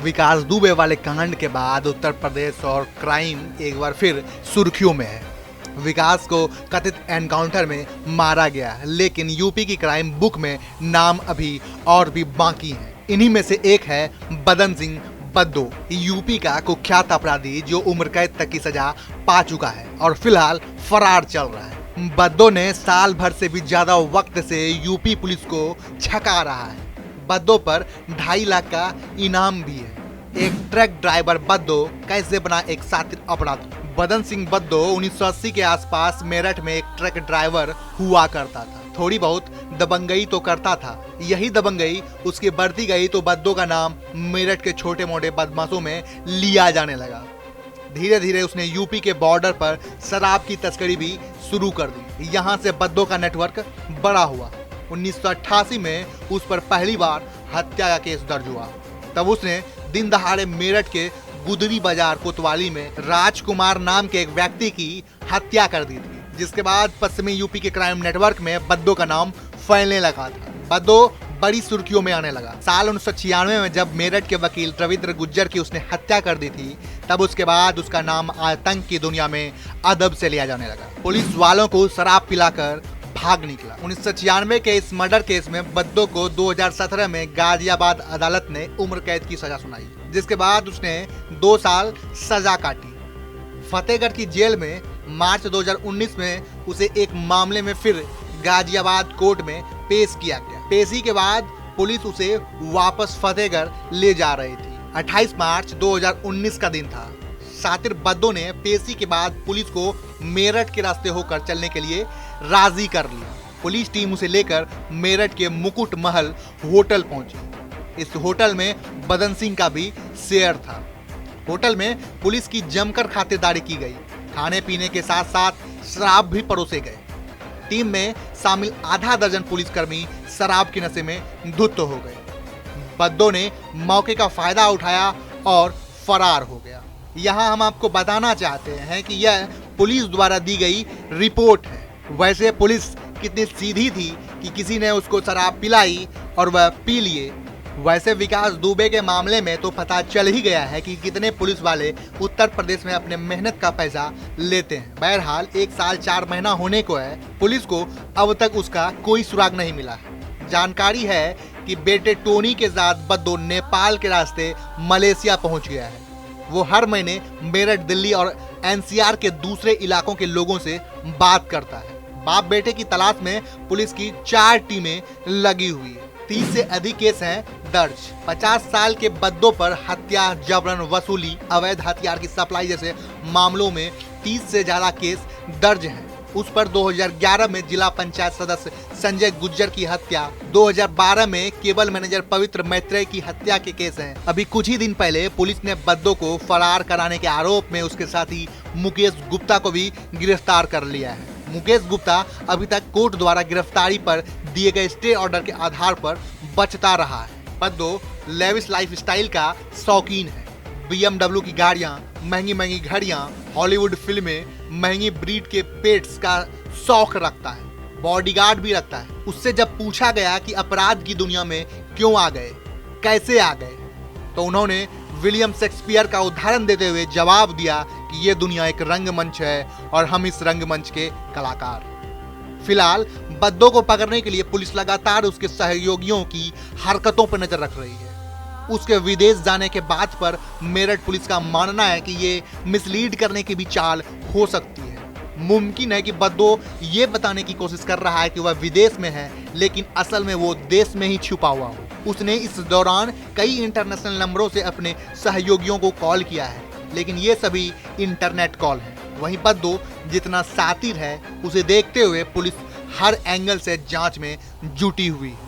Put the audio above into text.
विकास दुबे वाले कांड के बाद उत्तर प्रदेश और क्राइम एक बार फिर सुर्खियों में है। विकास को कथित एनकाउंटर में मारा गया, लेकिन यूपी की क्राइम बुक में नाम अभी और भी बाकी हैं। इन्हीं में से एक है बदन सिंह बद्दो, यूपी का कुख्यात अपराधी जो उम्र कैद तक की सजा पा चुका है और फिलहाल फरार चल रहा है। बद्दो ने साल भर से भी ज्यादा वक्त से यूपी पुलिस को छका रहा है। बद्दो पर 2.5 लाख का इनाम भी है। एक ट्रक ड्राइवर बद्दो कैसे बना एक शातिर अपराधी? बदन सिंह बद्दो 1980 के आसपास मेरठ में एक ट्रक ड्राइवर हुआ करता था। थोड़ी बहुत दबंगई तो करता था। यही दबंगई उसकी बढ़ती गई तो बद्दो का नाम मेरठ के छोटे मोटे बदमाशों में लिया जाने लगा। धीरे धीरे उसने यूपी के बॉर्डर पर शराब की तस्करी भी शुरू कर दी। यहाँ से बद्दो का नेटवर्क बड़ा हुआ। 1988 में उस पर पहली बार हत्या का केस दर्ज हुआ। तब उसने दिन दहाड़े मेरठ के गुदरी बाजार कोतवाली में राजकुमार नाम के एक व्यक्ति की हत्या कर दी थी, जिसके बाद पश्चिमी यूपी के क्राइम नेटवर्क में बद्दो का नाम फैलने लगा था। बद्दो बड़ी सुर्खियों में आने लगा। साल 1996 में जब मेरठ के वकील रविंद्र गुज्जर की उसने हत्या कर दी थी, तब उसके बाद उसका नाम आतंक की दुनिया में अदब से लिया जाने लगा। पुलिस वालों को शराब पिलाकर भाग निकला। 1996 के इस मर्डर केस में बद्दो को 2017 में गाजियाबाद अदालत ने उम्र कैद की सजा सुनाई, जिसके बाद उसने 2 साल सजा काटी। फतेहगढ़ की जेल में मार्च 2019 में उसे एक मामले में फिर गाजियाबाद कोर्ट में पेश किया गया। पेशी के बाद पुलिस उसे वापस फतेहगढ़ ले जा रही थी। 28 मार्च 2019 का दिन था। शातिर बद्दो ने पेशी के बाद पुलिस को मेरठ के रास्ते होकर चलने के लिए राजी कर लिया। पुलिस टीम उसे लेकर मेरठ के मुकुट महल होटल पहुंची। इस होटल में बदन सिंह का भी शेयर था। होटल में पुलिस की जमकर खातिरदारी की गई। खाने पीने के साथ साथ शराब भी परोसे गए। टीम में शामिल आधा दर्जन पुलिसकर्मी शराब के नशे में धुत हो गए। बद्दो ने मौके का फायदा उठाया और फरार हो गया। यहाँ हम आपको बताना चाहते हैं कि यह पुलिस द्वारा दी गई रिपोर्ट है। वैसे पुलिस कितनी सीधी थी कि किसी ने उसको शराब पिलाई और वह पी लिए। वैसे विकास दुबे के मामले में तो पता चल ही गया है कि कितने पुलिस वाले उत्तर प्रदेश में अपने मेहनत का पैसा लेते हैं। बहरहाल 1 साल 4 महीना होने को है, पुलिस को अब तक उसका कोई सुराग नहीं मिला है। जानकारी है कि बेटे टोनी के साथ बद्दो नेपाल के रास्ते मलेशिया पहुंच गया है। वो हर महीने मेरठ, दिल्ली और एनसीआर के दूसरे इलाकों के लोगों से बात करता है। बाप बेटे की तलाश में पुलिस की 4 टीमें लगी हुई है। 30 से अधिक केस हैं दर्ज। 50 साल के बद्दो पर हत्या, जबरन वसूली, अवैध हथियार की सप्लाई जैसे मामलों में 30 से ज्यादा केस दर्ज हैं। उस पर 2011 में जिला पंचायत सदस्य संजय गुज्जर की हत्या, 2012 में केबल मैनेजर पवित्र मैत्रेय की हत्या के केस हैं। अभी कुछ ही दिन पहले पुलिस ने बद्दो को फरार कराने के आरोप में उसके साथी मुकेश गुप्ता को भी गिरफ्तार कर लिया है। मुकेश गुप्ता अभी तक कोर्ट द्वारा गिरफ्तारी पर दिए गए स्टे ऑर्डर के आधार पर बचता रहा है। बद्दो लेविश लाइफस्टाइल का शौकीन है। BMW की गाड़ियां, महंगी महंगी घड़ियां, हॉलीवुड फिल्में, महंगी ब्रीड के पेट्स का शौक रखता है। बॉडीगार्ड भी रखता है। उससे जब पूछा गया कि अपराध की दुनिया में क्यों आ गए, कैसे आ गए, तो उन्होंने विलियम शेक्सपियर का उदाहरण देते हुए जवाब दिया कि ये दुनिया एक रंगमंच है और हम इस रंगमंच के कलाकार। फिलहाल बद्दो को पकड़ने के लिए पुलिस लगातार उसके सहयोगियों की हरकतों पर नजर रख रही है। उसके विदेश जाने के बाद पर मेरठ पुलिस का मानना है कि ये मिसलीड करने की भी चाल हो सकती है। मुमकिन है कि बद्दो ये बताने की कोशिश कर रहा है कि वह विदेश में है, लेकिन असल में वो देश में ही छुपा हुआ हो। उसने इस दौरान कई इंटरनेशनल नंबरों से अपने सहयोगियों को कॉल किया है, लेकिन ये सभी इंटरनेट कॉल हैं। वहीं बद्दो जितना शातिर है, उसे देखते हुए पुलिस हर एंगल से जांच में जुटी हुई है।